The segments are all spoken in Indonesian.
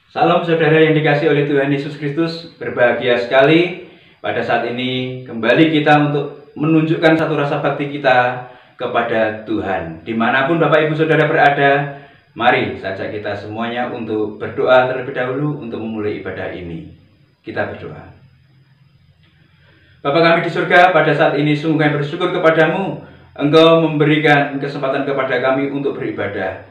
Salam saudara yang dikasihi oleh Tuhan Yesus Kristus. Berbahagia sekali pada saat ini kembali kita untuk menunjukkan satu rasa bakti kita kepada Tuhan. Dimanapun Bapak Ibu Saudara berada, mari saja kita semuanya untuk berdoa terlebih dahulu untuk memulai ibadah ini. Kita berdoa. Bapa kami di surga, pada saat ini sungguh kami bersyukur kepadamu. Engkau memberikan kesempatan kepada kami untuk beribadah.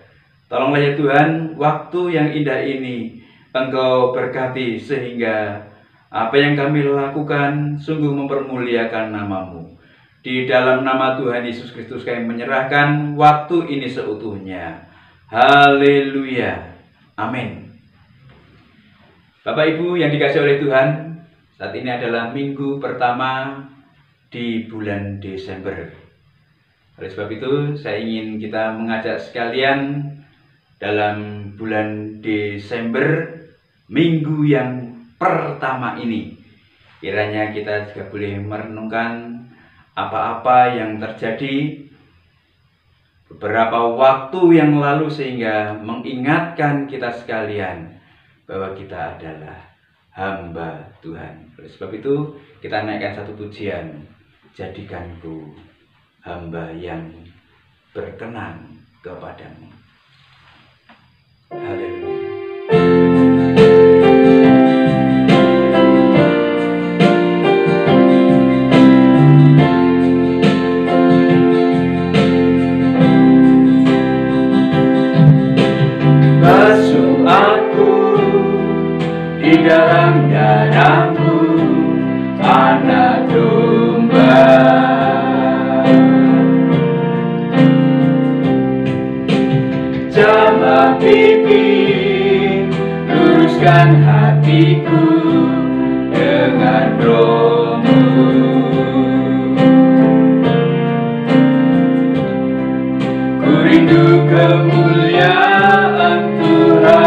Tolonglah ya Tuhan, waktu yang indah ini Engkau berkati sehingga apa yang kami lakukan sungguh mempermuliakan nama-Mu. Di dalam nama Tuhan Yesus Kristus kami menyerahkan waktu ini seutuhnya. Haleluya. Amin. Bapak Ibu yang dikasihi oleh Tuhan, saat ini adalah minggu pertama di bulan Desember. Oleh sebab itu, saya ingin kita mengajak sekalian dalam bulan Desember, minggu yang pertama ini, kiranya kita juga boleh merenungkan apa-apa yang terjadi beberapa waktu yang lalu sehingga mengingatkan kita sekalian bahwa kita adalah hamba Tuhan. Oleh sebab itu, kita naikkan satu pujian, jadikanku hamba yang berkenan kepadamu. Haleluya. Basuh aku di dalam darah-Mu, anak domba. Jamah pipi, luruskan hatiku dengan Roh-Mu. Ku rindu kemuliaan Tuhan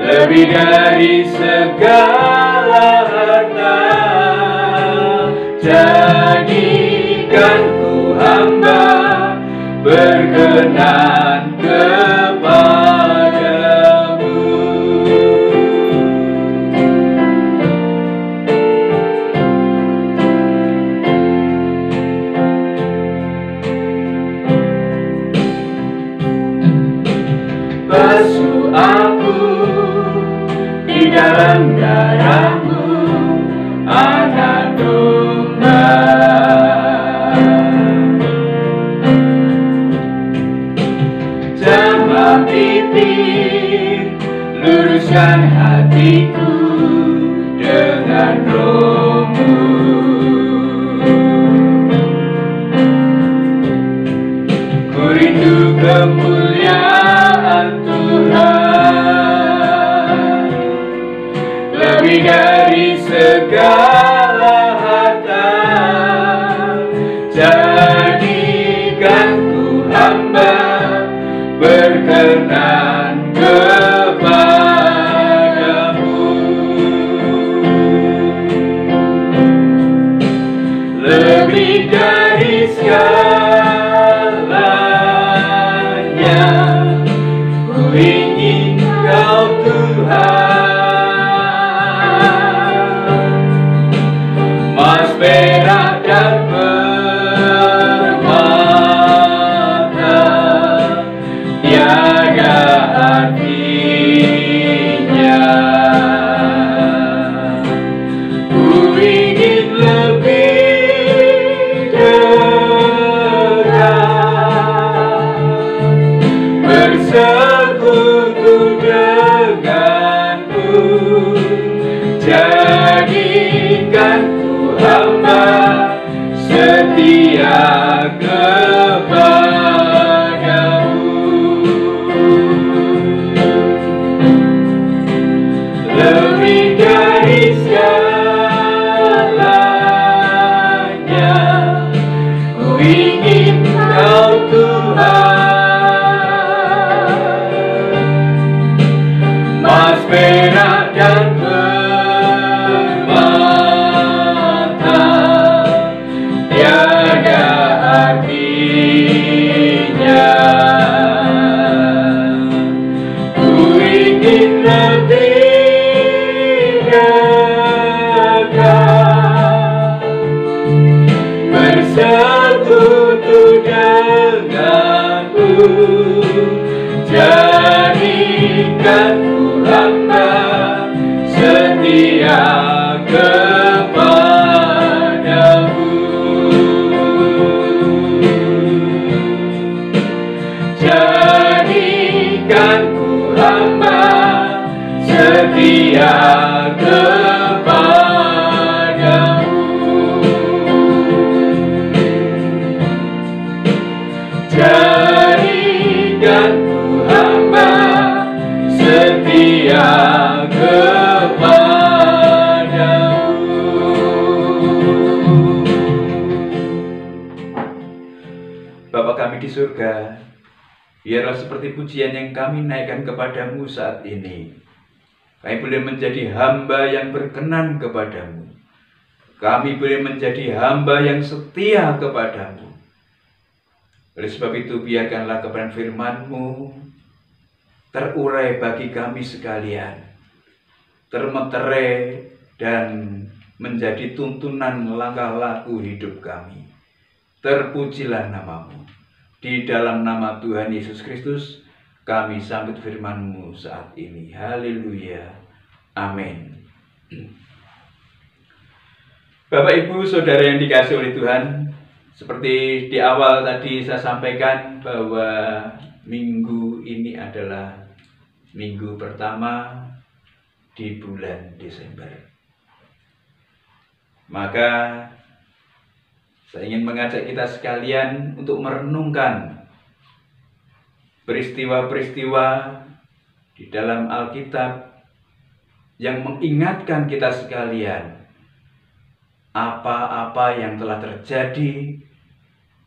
lebih dari segala harta. Jadikanku hamba berkenan kepadamu. Basuh aku di dalam darah-Mu, anak domba. Jamah pipi, luruskan hatiku dengan Roh-Mu. Ku rindu kemuliaan Tuhan lebih dari segala harta. Jadikanku hamba berkenan kepadamu. Lebih dari segalanya, ku ingin Kau Tuhan. Mas perak dan permata tiada Jadikanku hamba setia kepadamu. Jadikanku hamba setia kepadamu. Jadikanku hamba setia kepadamu. Bapa kami di surga, biarlah seperti pujian yang kami naikkan kepadamu saat ini, kami boleh menjadi hamba yang berkenan kepadamu. Kami boleh menjadi hamba yang setia kepadamu. Oleh sebab itu, biarkanlah kebenaran firman-Mu terurai bagi kami sekalian, termeterai dan menjadi tuntunan langkah laku hidup kami. Terpujilah nama-Mu. Di dalam nama Tuhan Yesus Kristus, kami sambut firman-Mu saat ini. Haleluya. Amin. Bapak, Ibu, Saudara yang dikasihi oleh Tuhan, seperti di awal tadi saya sampaikan bahwa minggu ini adalah minggu pertama di bulan Desember. Maka saya ingin mengajak kita sekalian untuk merenungkan peristiwa-peristiwa di dalam Alkitab yang mengingatkan kita sekalian apa-apa yang telah terjadi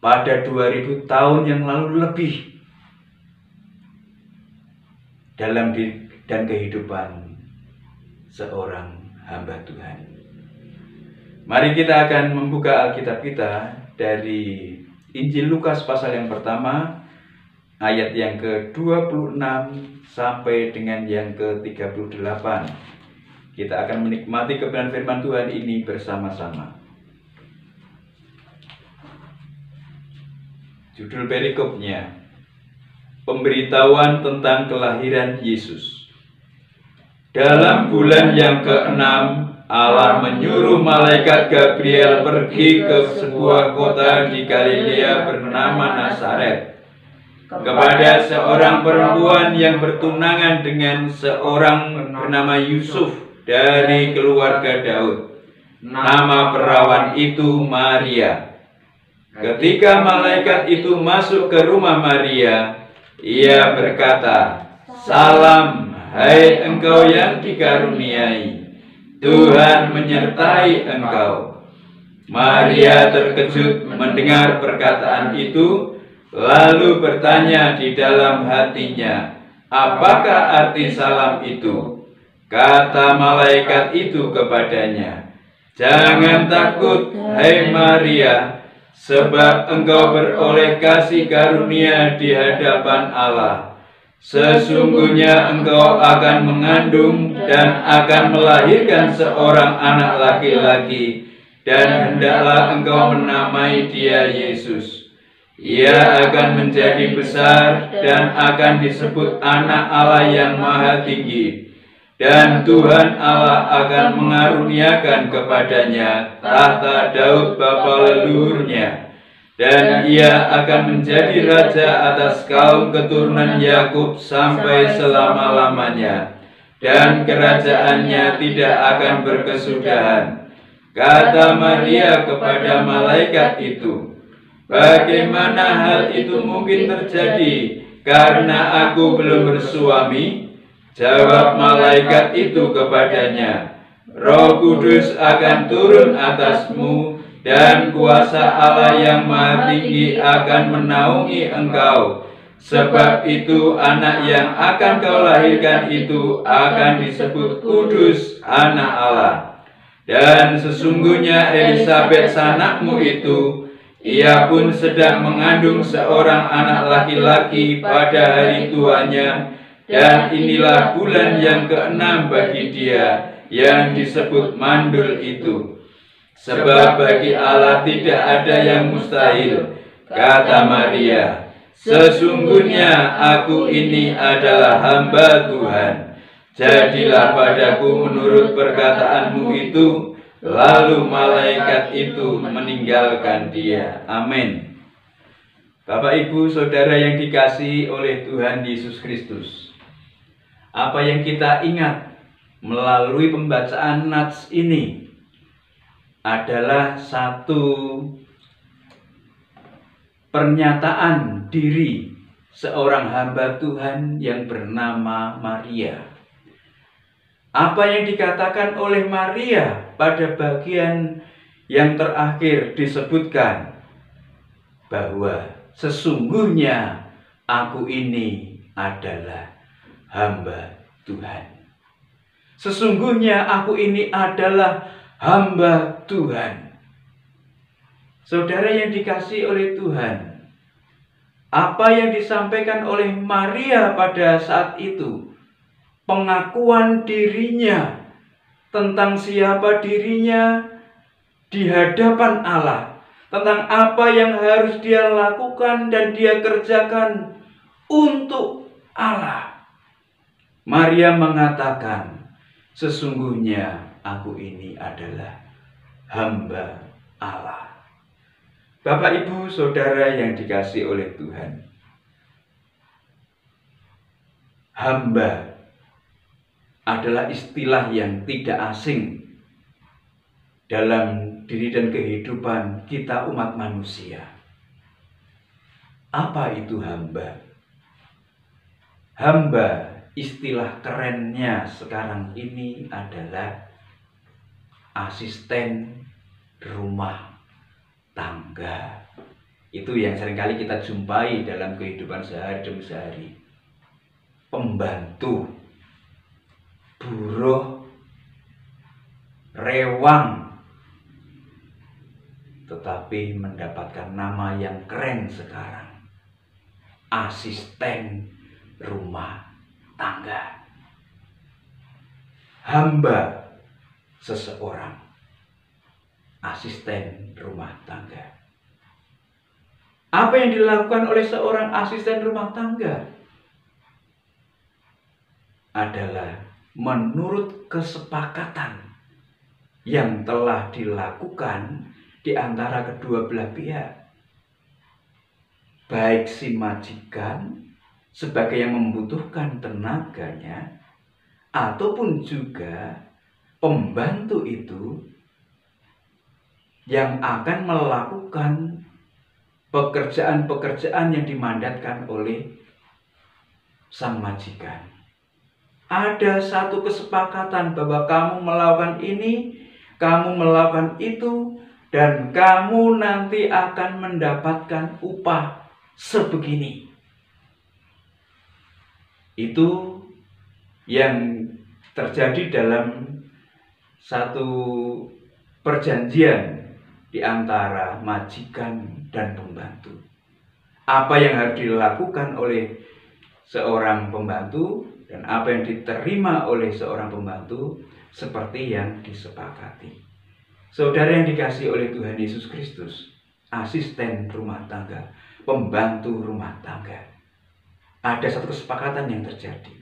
pada 2000 tahun yang lalu lebih dalam diri dan kehidupan seorang hamba Tuhan. Mari kita akan membuka Alkitab kita dari Injil Lukas pasal yang pertama, ayat yang ke-26 sampai dengan yang ke-38. Kita akan menikmati kebenaran firman Tuhan ini bersama-sama. Judul perikopnya, pemberitahuan tentang kelahiran Yesus. Dalam bulan yang ke-6, Allah menyuruh malaikat Gabriel pergi ke sebuah kota di Galilea bernama Nazaret, kepada seorang perempuan yang bertunangan dengan seorang bernama Yusuf dari keluarga Daud. Nama perawan itu Maria. Ketika malaikat itu masuk ke rumah Maria, ia berkata, "Salam, hai engkau yang dikaruniai, Tuhan menyertai engkau." Maria terkejut mendengar perkataan itu, lalu bertanya di dalam hatinya, "Apakah arti salam itu?" Kata malaikat itu kepadanya, "Jangan takut, hai Maria, sebab engkau beroleh kasih karunia di hadapan Allah. Sesungguhnya engkau akan mengandung dan akan melahirkan seorang anak laki-laki, dan hendaklah engkau menamai dia Yesus. Ia akan menjadi besar dan akan disebut Anak Allah yang Maha Tinggi. Dan Tuhan Allah akan mengaruniakan kepadanya tahta Daud bapa leluhurnya, dan ia akan menjadi raja atas kaum keturunan Yakub sampai selama-lamanya, dan kerajaannya tidak akan berkesudahan." Kata Maria kepada malaikat itu, "Bagaimana hal itu mungkin terjadi, karena aku belum bersuami?" Jawab malaikat itu kepadanya, "Roh Kudus akan turun atasmu, dan kuasa Allah yang Maha Tinggi akan menaungi engkau. Sebab itu anak yang akan kau lahirkan itu akan disebut kudus, Anak Allah. Dan sesungguhnya Elisabet sanakmu itu, ia pun sedang mengandung seorang anak laki-laki pada hari tuanya. Dan inilah bulan yang ke-6 bagi dia, yang disebut mandul itu. Sebab bagi Allah tidak ada yang mustahil." Kata Maria, Sesungguhnya aku ini adalah hamba Tuhan. Jadilah padaku menurut perkataanmu itu. Lalu malaikat itu meninggalkan dia. Amin. Bapak, Ibu, Saudara yang dikasihi oleh Tuhan Yesus Kristus, apa yang kita ingat melalui pembacaan nats ini adalah satu pernyataan diri seorang hamba Tuhan yang bernama Maria. Apa yang dikatakan oleh Maria pada bagian yang terakhir disebutkan bahwa sesungguhnya aku ini adalah hamba Tuhan. Sesungguhnya aku ini adalah hamba Tuhan. Saudara yang dikasihi oleh Tuhan, apa yang disampaikan oleh Maria pada saat itu, pengakuan dirinya tentang siapa dirinya di hadapan Allah, tentang apa yang harus dia lakukan dan dia kerjakan untuk Allah. Maria mengatakan, sesungguhnya aku ini adalah hamba Allah. Bapak, Ibu, Saudara yang dikasihi oleh Tuhan, hamba adalah istilah yang tidak asing dalam diri dan kehidupan kita umat manusia. Apa itu hamba? Hamba, istilah kerennya sekarang ini adalah asisten rumah tangga. Itu yang seringkali kita jumpai dalam kehidupan sehari demi sehari. Pembantu, buruh, rewang, tetapi mendapatkan nama yang keren sekarang, asisten rumah tangga. Hamba seseorang, asisten rumah tangga. Apa yang dilakukan oleh seorang asisten rumah tangga adalah menurut kesepakatan yang telah dilakukan di antara kedua belah pihak, baik si majikan sebagai yang membutuhkan tenaganya, ataupun juga pembantu itu yang akan melakukan pekerjaan-pekerjaan yang dimandatkan oleh sang majikan. Ada satu kesepakatan bahwa kamu melakukan ini, kamu melakukan itu, dan kamu nanti akan mendapatkan upah sebegini. Itu yang terjadi dalam satu perjanjian di antara majikan dan pembantu. Apa yang harus dilakukan oleh seorang pembantu dan apa yang diterima oleh seorang pembantu seperti yang disepakati. Saudara yang dikasihi oleh Tuhan Yesus Kristus, asisten rumah tangga, pembantu rumah tangga, ada satu kesepakatan yang terjadi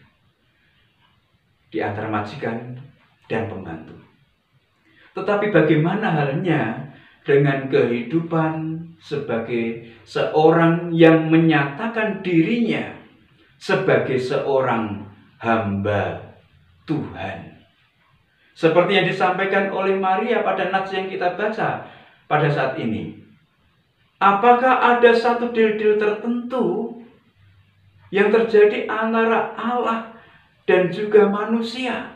di antara majikan dan pembantu. Tetapi bagaimana halnya dengan kehidupan sebagai seorang yang menyatakan dirinya sebagai seorang hamba Tuhan? Seperti yang disampaikan oleh Maria pada nats yang kita baca pada saat ini. Apakah ada satu deal-deal tertentu yang terjadi antara Allah dan juga manusia,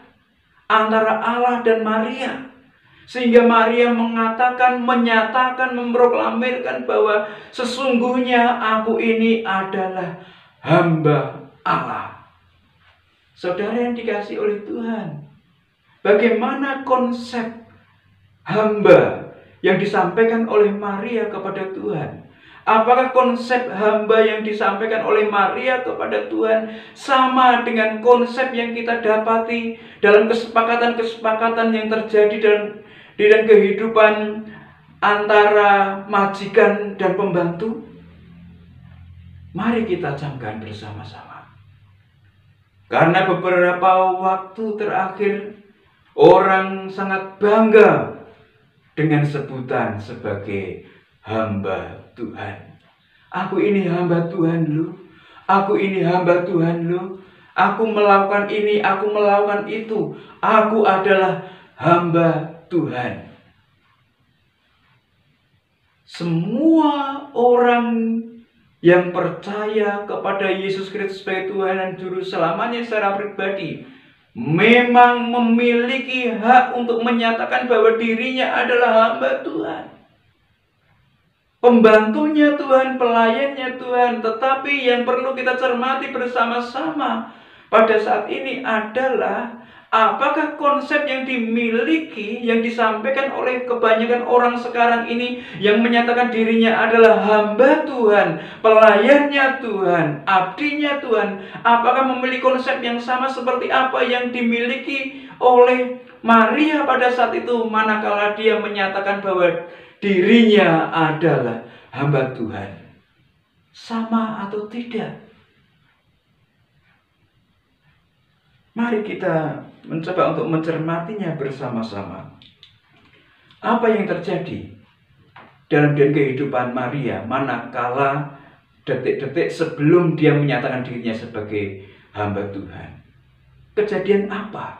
antara Allah dan Maria, sehingga Maria mengatakan, menyatakan, memproklamirkan bahwa sesungguhnya aku ini adalah hamba Allah? Saudara yang dikasihi oleh Tuhan, bagaimana konsep hamba yang disampaikan oleh Maria kepada Tuhan? Apakah konsep hamba yang disampaikan oleh Maria kepada Tuhan sama dengan konsep yang kita dapati dalam kesepakatan-kesepakatan yang terjadi dalam kehidupan antara majikan dan pembantu? Mari kita camkan bersama-sama. Karena beberapa waktu terakhir orang sangat bangga dengan sebutan sebagai hamba Tuhan. Aku ini hamba Tuhan lu. Aku ini hamba Tuhan lu. Aku melakukan ini, aku melakukan itu. Aku adalah hamba Tuhan. Semua orang yang percaya kepada Yesus Kristus sebagai Tuhan dan Juru Selamanya secara pribadi memang memiliki hak untuk menyatakan bahwa dirinya adalah hamba Tuhan, pembantunya Tuhan, pelayannya Tuhan. Tetapi yang perlu kita cermati bersama-sama pada saat ini adalah apakah konsep yang dimiliki, yang disampaikan oleh kebanyakan orang sekarang ini yang menyatakan dirinya adalah hamba Tuhan, pelayannya Tuhan, abdinya Tuhan, apakah memiliki konsep yang sama seperti apa yang dimiliki oleh Maria pada saat itu manakala dia menyatakan bahwa dirinya adalah hamba Tuhan? Sama atau tidak? Mari kita mencoba untuk mencermatinya bersama-sama. Apa yang terjadi dalam kehidupan Maria manakala detik-detik sebelum dia menyatakan dirinya sebagai hamba Tuhan? Kejadian apa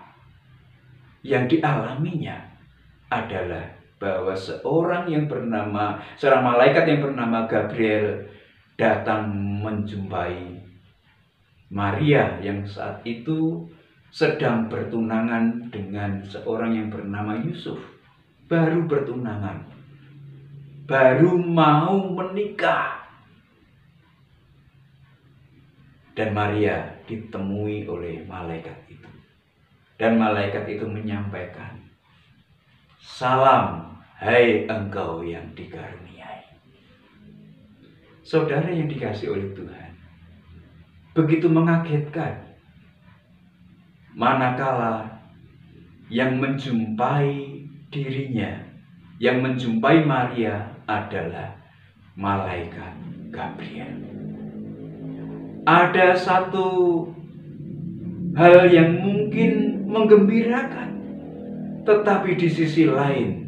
yang dialaminya adalah bahwa seorang malaikat yang bernama Gabriel datang menjumpai Maria yang saat itu sedang bertunangan dengan seorang yang bernama Yusuf. Baru bertunangan, baru mau menikah. Dan Maria ditemui oleh malaikat itu. Dan malaikat itu menyampaikan, "Salam, hai engkau yang dikaruniai." Saudara yang dikasihi oleh Tuhan, begitu mengagetkan manakala yang menjumpai dirinya, yang menjumpai Maria adalah malaikat Gabriel. Ada satu hal yang mungkin menggembirakan, tetapi di sisi lain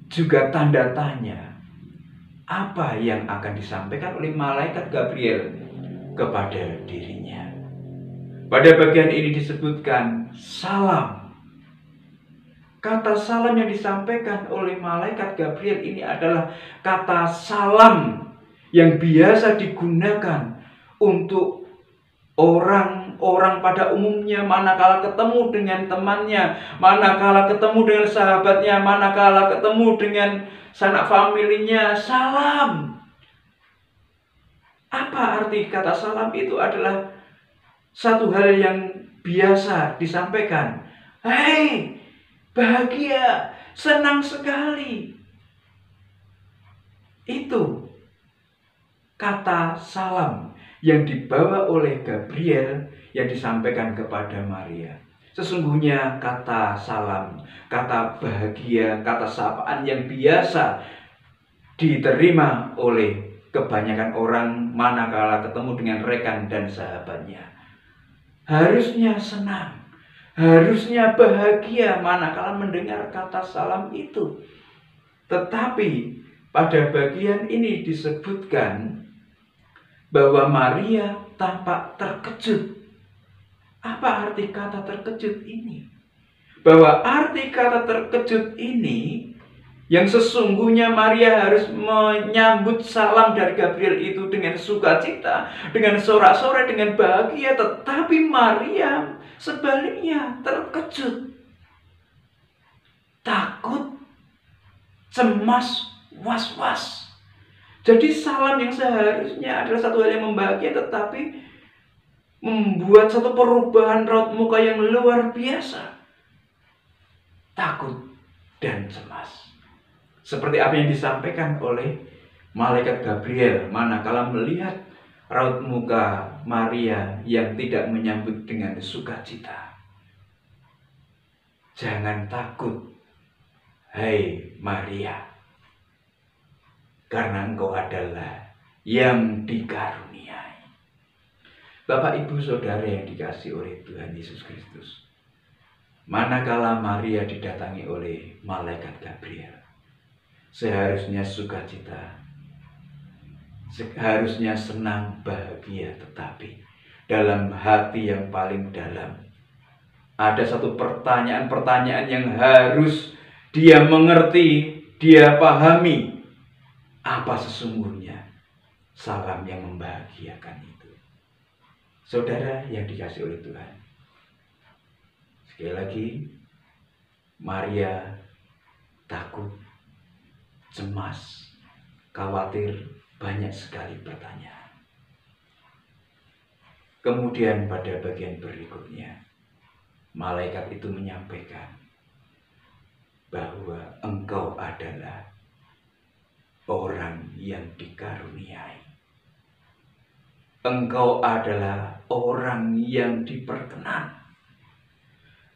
juga tanda tanya. Apa yang akan disampaikan oleh malaikat Gabriel kepada dirinya? Pada bagian ini disebutkan salam. Kata salam yang disampaikan oleh malaikat Gabriel ini adalah kata salam yang biasa digunakan untuk orang-orang pada umumnya manakala ketemu dengan temannya, manakala ketemu dengan sahabatnya, manakala ketemu dengan sanak familinya. Salam. Apa arti kata salam itu? Adalah satu hal yang biasa disampaikan. Hei, bahagia, senang sekali. Itu kata salam yang dibawa oleh Gabriel yang disampaikan kepada Maria. Sesungguhnya kata salam, kata bahagia, kata sapaan yang biasa diterima oleh kebanyakan orang manakala ketemu dengan rekan dan sahabatnya. Harusnya senang, harusnya bahagia manakala mendengar kata salam itu. Tetapi pada bagian ini disebutkan bahwa Maria tampak terkejut. Apa arti kata terkejut ini? Bahwa arti kata terkejut ini, yang sesungguhnya Maria harus menyambut salam dari Gabriel itu dengan sukacita, dengan sorak-sorai, dengan bahagia. Tetapi Maria sebaliknya terkejut, takut, cemas, was-was. Jadi salam yang seharusnya adalah satu hal yang membahagiakan, tetapi membuat satu perubahan raut muka yang luar biasa. Takut dan cemas. Seperti apa yang disampaikan oleh malaikat Gabriel manakala melihat raut muka Maria yang tidak menyambut dengan sukacita. Jangan takut, hai Maria, karena engkau adalah yang dikaruniai. Bapak, Ibu, Saudara yang dikasihi oleh Tuhan Yesus Kristus, manakala Maria didatangi oleh malaikat Gabriel, seharusnya sukacita, seharusnya senang, bahagia, tetapi dalam hati yang paling dalam ada satu pertanyaan-pertanyaan yang harus dia mengerti, dia pahami. Apa sesungguhnya salam yang membahagiakan itu? Saudara yang dikasihi oleh Tuhan, sekali lagi, Maria takut, cemas, khawatir, banyak sekali pertanyaan. Kemudian pada bagian berikutnya, malaikat itu menyampaikan bahwa engkau adalah orang yang dikaruniai. Engkau adalah orang yang diperkenan.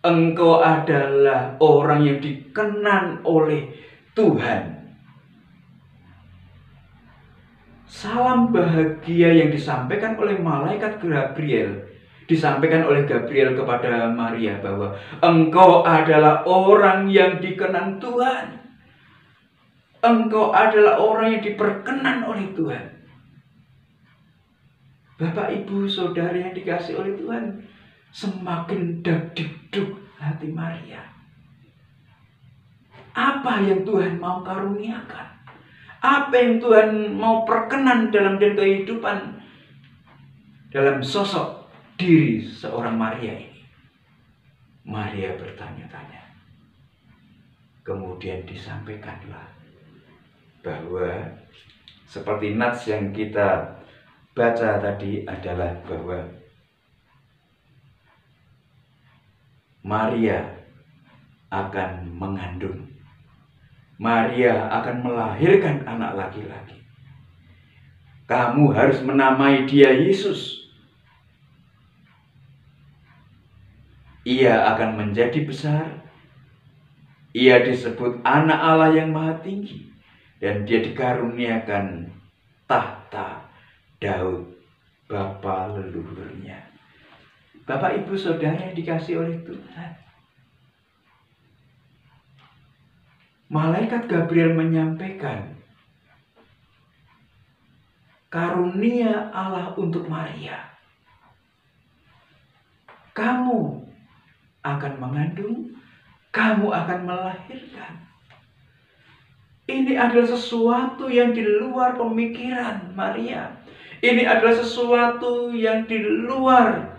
Engkau adalah orang yang dikenan oleh Tuhan. Salam bahagia yang disampaikan oleh malaikat Gabriel, disampaikan oleh Gabriel kepada Maria bahwa engkau adalah orang yang dikenan Tuhan. Engkau adalah orang yang diperkenan oleh Tuhan. Bapak, Ibu, Saudara yang dikasihi oleh Tuhan, semakin dagdikduk hati Maria. Apa yang Tuhan mau karuniakan? Apa yang Tuhan mau perkenan dalam kehidupan, dalam sosok diri seorang Maria ini? Maria bertanya-tanya. Kemudian disampaikanlah bahwa seperti nats yang kita baca tadi adalah bahwa Maria akan mengandung. Maria akan melahirkan anak laki-laki. Kamu harus menamai dia Yesus. Ia akan menjadi besar. Ia disebut anak Allah yang maha tinggi. Dan dia dikaruniakan tahta Daud, bapa leluhurnya. Bapak, Ibu, Saudara yang dikasihi oleh Tuhan, malaikat Gabriel menyampaikan karunia Allah untuk Maria. Kamu akan mengandung, kamu akan melahirkan. Ini adalah sesuatu yang di luar pemikiran Maria. Ini adalah sesuatu yang di luar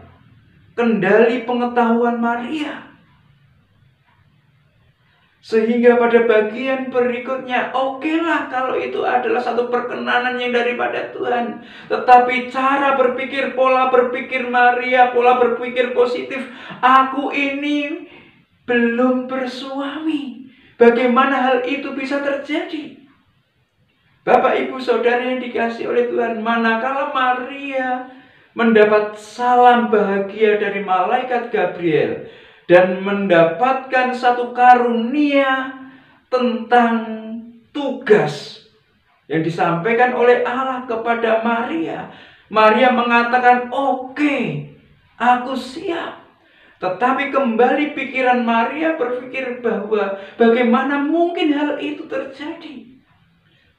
kendali pengetahuan Maria. Sehingga pada bagian berikutnya, okelah kalau itu adalah satu perkenanan yang daripada Tuhan. Tetapi cara berpikir, pola berpikir Maria, pola berpikir positif. Aku ini belum bersuami. Bagaimana hal itu bisa terjadi? Bapak, Ibu, Saudara yang dikasihi oleh Tuhan, manakala Maria mendapat salam bahagia dari malaikat Gabriel dan mendapatkan satu karunia tentang tugas yang disampaikan oleh Allah kepada Maria. Maria mengatakan, oke, aku siap. Tetapi kembali pikiran Maria berpikir bahwa bagaimana mungkin hal itu terjadi.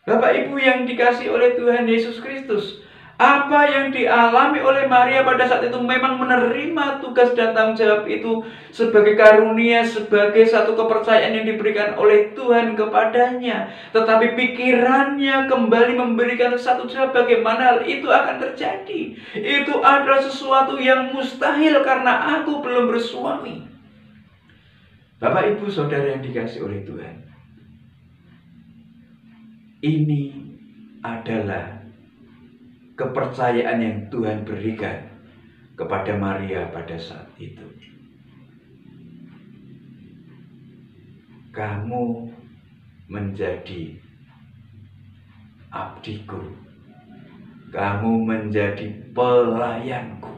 Bapak, Ibu yang dikasihi oleh Tuhan Yesus Kristus, apa yang dialami oleh Maria pada saat itu memang menerima tugas dan tanggung jawab itu sebagai karunia, sebagai satu kepercayaan yang diberikan oleh Tuhan kepadanya. Tetapi pikirannya kembali memberikan satu jawab bagaimana hal itu akan terjadi. Itu adalah sesuatu yang mustahil karena aku belum bersuami. Bapak, Ibu, Saudara yang dikasihi oleh Tuhan, ini adalah kepercayaan yang Tuhan berikan kepada Maria pada saat itu. Kamu menjadi abdiku, kamu menjadi pelayanku.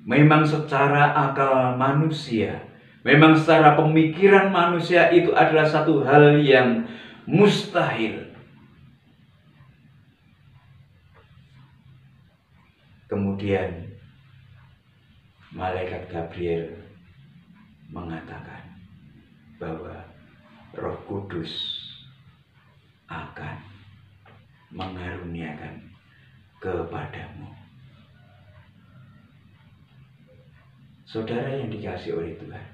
Memang secara akal manusia, memang secara pemikiran manusia itu adalah satu hal yang mustahil. Kemudian malaikat Gabriel mengatakan bahwa Roh Kudus akan mengaruniakan kepadamu. Saudara yang dikasihi oleh Tuhan,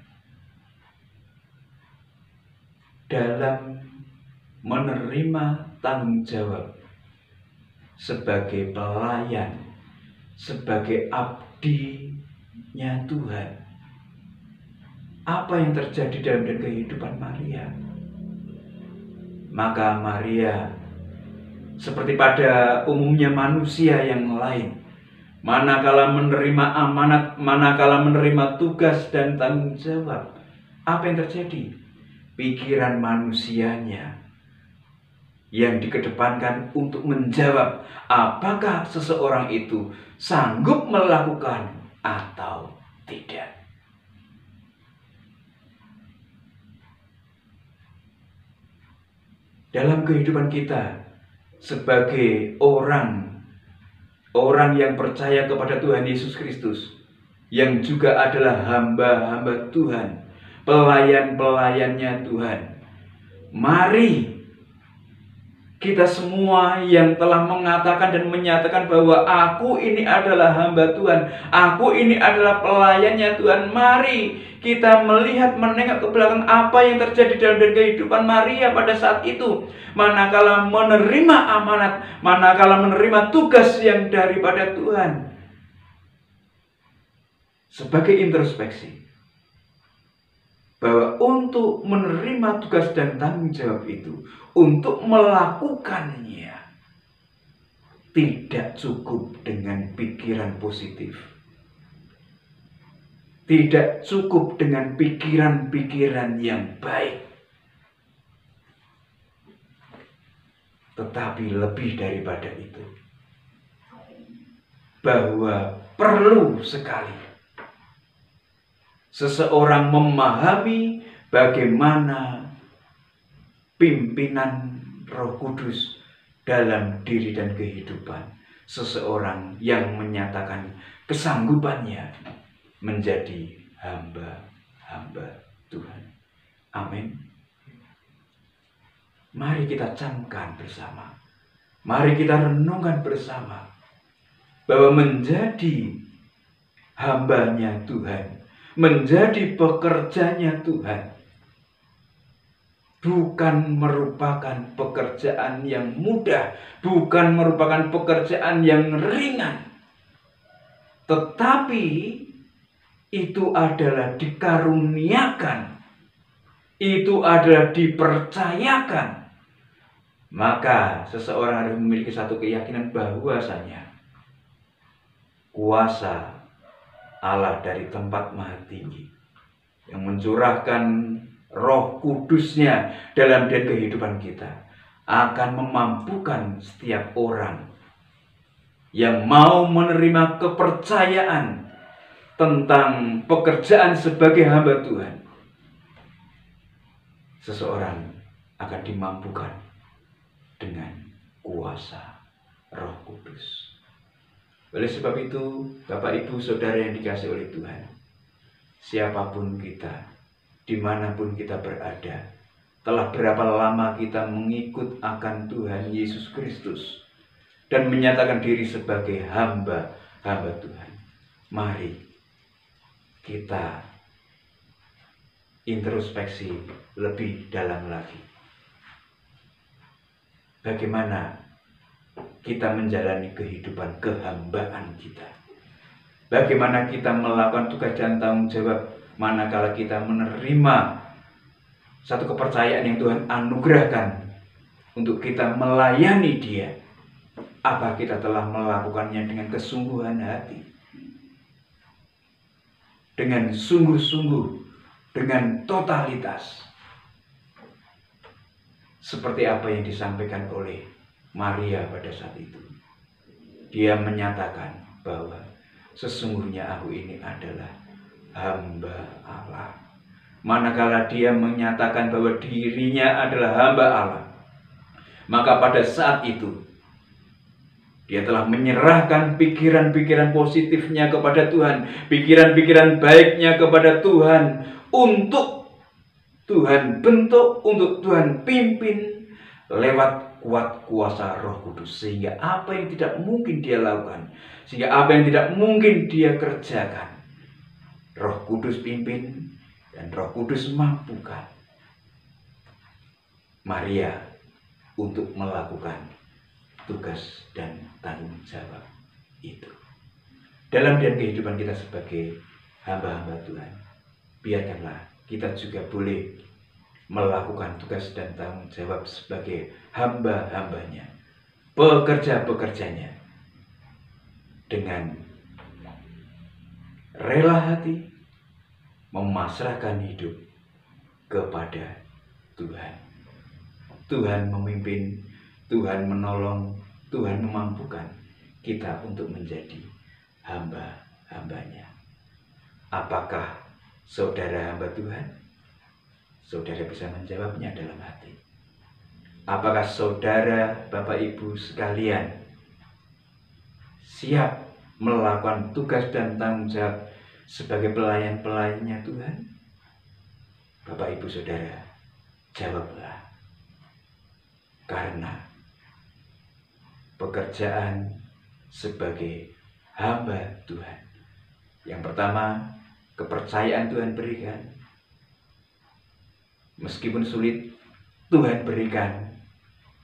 dalam menerima tanggung jawab sebagai pelayan, sebagai abdinya Tuhan, apa yang terjadi dalam kehidupan Maria? Maka Maria seperti pada umumnya manusia yang lain, manakala menerima amanat, manakala menerima tugas dan tanggung jawab, apa yang terjadi? Pikiran manusianya yang dikedepankan untuk menjawab apakah seseorang itu sanggup melakukan atau tidak. Dalam kehidupan kita sebagai orang yang percaya kepada Tuhan Yesus Kristus, yang juga adalah hamba-hamba Tuhan, pelayan-pelayannya Tuhan, mari kita semua yang telah mengatakan dan menyatakan bahwa aku ini adalah hamba Tuhan, aku ini adalah pelayannya Tuhan, mari kita melihat, menengok ke belakang apa yang terjadi dalam kehidupan Maria pada saat itu. Manakala menerima amanat, manakala menerima tugas yang daripada Tuhan. Sebagai introspeksi, bahwa untuk menerima tugas dan tanggung jawab itu, untuk melakukannya, tidak cukup dengan pikiran positif, tidak cukup dengan pikiran-pikiran yang baik, tetapi lebih daripada itu, bahwa perlu sekali seseorang memahami bagaimana pimpinan Roh Kudus dalam diri dan kehidupan seseorang yang menyatakan kesanggupannya menjadi hamba-hamba Tuhan. Amin. Mari kita camkan bersama, mari kita renungkan bersama, bahwa menjadi hambanya Tuhan, menjadi pekerjanya Tuhan, bukan merupakan pekerjaan yang mudah, bukan merupakan pekerjaan yang ringan, tetapi itu adalah dikaruniakan, itu adalah dipercayakan. Maka seseorang harus memiliki satu keyakinan bahwasanya kuasa Allah dari tempat maha tinggi yang mencurahkan Roh Kudusnya dalam kehidupan kita akan memampukan setiap orang yang mau menerima kepercayaan tentang pekerjaan sebagai hamba Tuhan. Seseorang akan dimampukan dengan kuasa Roh Kudus. Oleh sebab itu, Bapak Ibu Saudara yang dikasihi oleh Tuhan, siapapun kita, dimanapun kita berada, telah berapa lama kita mengikut akan Tuhan Yesus Kristus dan menyatakan diri sebagai hamba Tuhan. Mari kita introspeksi lebih dalam lagi. Bagaimana kita menjalani kehidupan kehambaan kita? Bagaimana kita melakukan tugas dan tanggung jawab manakala kita menerima satu kepercayaan yang Tuhan anugerahkan untuk kita melayani Dia? Apa kita telah melakukannya dengan kesungguhan hati, dengan sungguh-sungguh, dengan totalitas, seperti apa yang disampaikan oleh Maria pada saat itu? Dia menyatakan bahwa sesungguhnya aku ini adalah hamba Allah. Manakala dia menyatakan bahwa dirinya adalah hamba Allah, maka pada saat itu Dia telah menyerahkan pikiran-pikiran positifnya kepada Tuhan, pikiran-pikiran baiknya kepada Tuhan, untuk Tuhan bentuk, untuk Tuhan pimpin lewat kuat kuasa Roh Kudus. Sehingga apa yang tidak mungkin dia lakukan, sehingga apa yang tidak mungkin dia kerjakan, Roh Kudus pimpin dan Roh Kudus mampukan Maria untuk melakukan tugas dan tanggung jawab itu. Dalam dan kehidupan kita sebagai hamba-hamba Tuhan, biarkanlah kita juga boleh melakukan tugas dan tanggung jawab sebagai hamba-hambanya, pekerja-pekerjanya, dengan rela hati, memasrahkan hidup kepada Tuhan. Tuhan memimpin, Tuhan menolong, Tuhan memampukan kita untuk menjadi hamba-hambanya. Apakah saudara hamba Tuhan? Saudara bisa menjawabnya dalam hati. Apakah saudara, Bapak Ibu sekalian, siap melakukan tugas dan tanggung jawab sebagai pelayan-pelayannya Tuhan? Bapak Ibu Saudara, jawablah. Karena pekerjaan sebagai hamba Tuhan, yang pertama, kepercayaan Tuhan berikan. Meskipun sulit, Tuhan berikan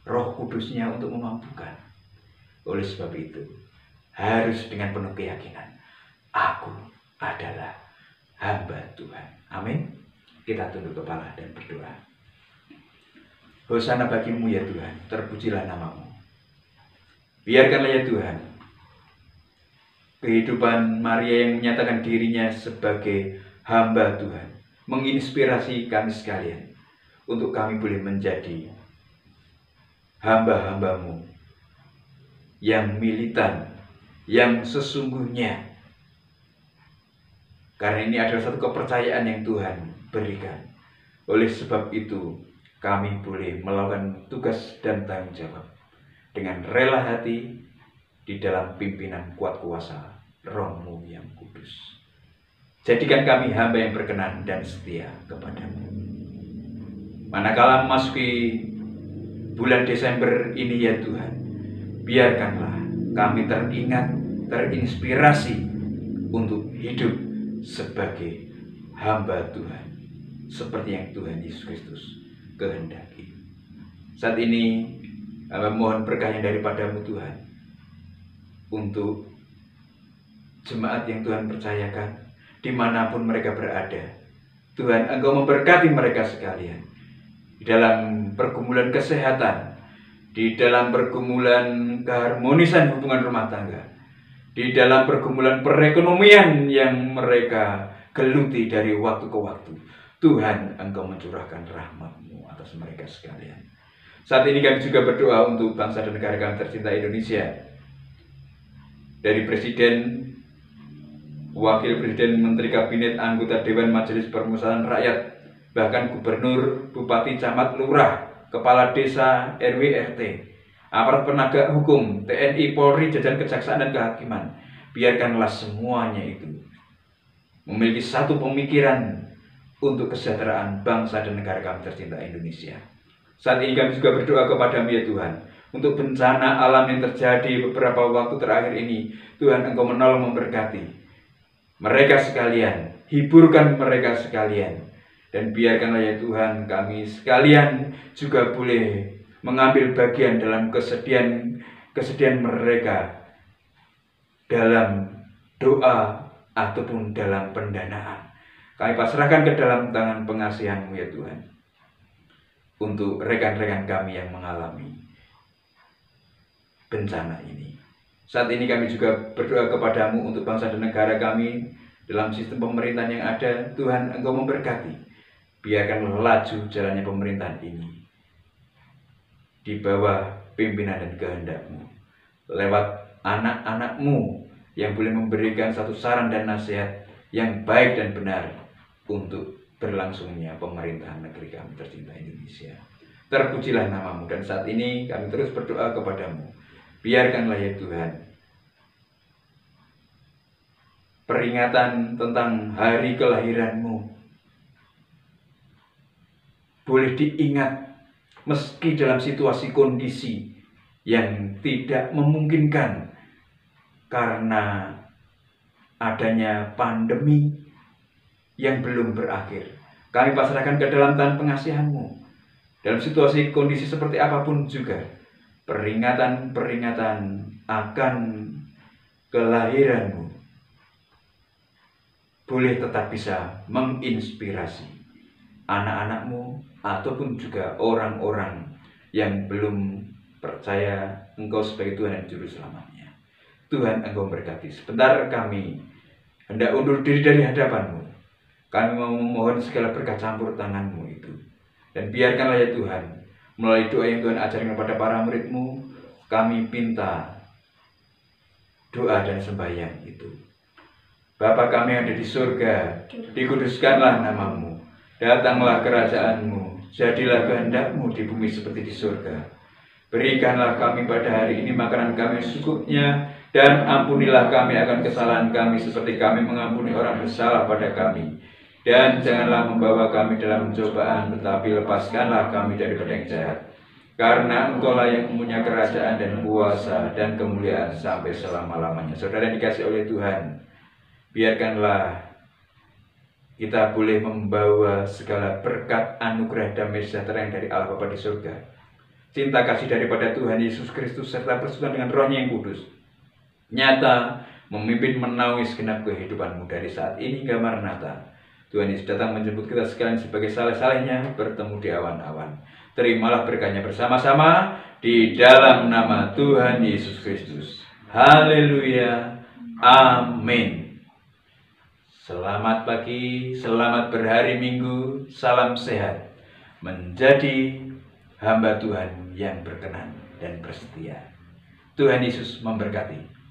Roh Kudusnya untuk memampukan. Oleh sebab itu, harus dengan penuh keyakinan, aku adalah hamba Tuhan. Amin. Kita tunduk kepala dan berdoa. Hosana bagimu ya Tuhan, terpujilah namamu. Biarkanlah ya Tuhan, kehidupan Maria yang menyatakan dirinya sebagai hamba Tuhan menginspirasi kami sekalian, untuk kami boleh menjadi hamba-hambamu yang militan, yang sesungguhnya. Karena ini adalah satu kepercayaan yang Tuhan berikan. Oleh sebab itu, kami boleh melakukan tugas dan tanggung jawab dengan rela hati di dalam pimpinan kuat kuasa Roh-Mu yang kudus. Jadikan kami hamba yang berkenan dan setia kepadamu. Manakala memasuki bulan Desember ini ya Tuhan, biarkanlah kami teringat, terinspirasi untuk hidup sebagai hamba Tuhan, seperti yang Tuhan Yesus Kristus kehendaki. Saat ini mohon berkahnya daripadamu Tuhan, untuk jemaat yang Tuhan percayakan dimanapun mereka berada. Tuhan, Engkau memberkati mereka sekalian di dalam pergumulan kesehatan, di dalam pergumulan keharmonisan hubungan rumah tangga, di dalam pergumulan perekonomian yang mereka geluti dari waktu ke waktu. Tuhan, Engkau mencurahkan rahmat-Mu atas mereka sekalian. Saat ini kami juga berdoa untuk bangsa dan negara kami tercinta Indonesia. Dari Presiden, Wakil Presiden, Menteri Kabinet, anggota Dewan Majelis Permusyawaratan Rakyat, bahkan Gubernur, Bupati, Camat, Lurah, Kepala Desa, RW, RT, aparat penegak hukum, TNI, Polri, jajaran kejaksaan dan kehakiman. Biarkanlah semuanya itu memiliki satu pemikiran untuk kesejahteraan bangsa dan negara kami tercinta Indonesia. Saat ini kami juga berdoa kepada-Mu ya Tuhan, untuk bencana alam yang terjadi beberapa waktu terakhir ini. Tuhan, Engkau menolong, memberkati mereka sekalian, hiburkan mereka sekalian, dan biarkanlah ya Tuhan, kami sekalian juga boleh mengambil bagian dalam kesedihan mereka, dalam doa ataupun dalam pendanaan. Kami pasrahkan ke dalam tangan pengasihan-Mu ya Tuhan, untuk rekan-rekan kami yang mengalami bencana ini. Saat ini kami juga berdoa kepada-Mu untuk bangsa dan negara kami dalam sistem pemerintahan yang ada. Tuhan, Engkau memberkati. Biarkanlah laju jalannya pemerintahan ini di bawah pimpinan dan kehendak-Mu, lewat anak-anak-Mu yang boleh memberikan satu saran dan nasihat yang baik dan benar untuk berlangsungnya pemerintahan negeri kami tercinta Indonesia. Terpujilah nama-Mu, dan saat ini kami terus berdoa kepada-Mu biarkanlah ya Tuhan, peringatan tentang hari kelahiran-Mu boleh diingat meski dalam situasi kondisi yang tidak memungkinkan karena adanya pandemi yang belum berakhir. Kami pasrahkan ke dalam tangan pengasihan-Mu. Dalam situasi kondisi seperti apapun juga, peringatan-peringatan akan kelahiran-Mu boleh tetap bisa menginspirasi anak-anak-Mu ataupun juga orang-orang yang belum percaya Engkau sebagai Tuhan dan Juru Selamatnya. Tuhan, Engkau berkati. Sebentar kami hendak undur diri dari hadapan-Mu. Kami mau memohon segala berkat campur tangan-Mu itu. Dan biarkanlah ya Tuhan, melalui doa yang Tuhan ajarkan kepada para murid-Mu, kami pinta doa dan sembahyang itu. Bapa kami yang ada di surga, dikuduskanlah nama-Mu. Datanglah kerajaan-Mu, jadilah kehendak-Mu di bumi seperti di surga. Berikanlah kami pada hari ini makanan kami secukupnya, dan ampunilah kami akan kesalahan kami seperti kami mengampuni orang bersalah pada kami. Dan janganlah membawa kami dalam pencobaan, tetapi lepaskanlah kami daripada yang jahat. Karena Engkau-lah yang mempunyai kerajaan dan kuasa dan kemuliaan sampai selama-lamanya. Saudara yang dikasihi oleh Tuhan, biarkanlah kita boleh membawa segala berkat anugerah damai sejahtera yang dari Allah Bapa di surga, cinta kasih daripada Tuhan Yesus Kristus serta persekutuan dengan Roh-Nya yang kudus nyata memimpin menaungi segenap kehidupanmu dari saat ini hingga Maranatha. Tuhan Yesus datang menjemput kita sekalian sebagai saleh-salehnya bertemu di awan-awan. Terimalah berkatnya bersama-sama di dalam nama Tuhan Yesus Kristus. Haleluya. Amin. Selamat pagi, selamat berhari Minggu, salam sehat. Menjadi hamba Tuhan yang berkenan dan bersetia. Tuhan Yesus memberkati.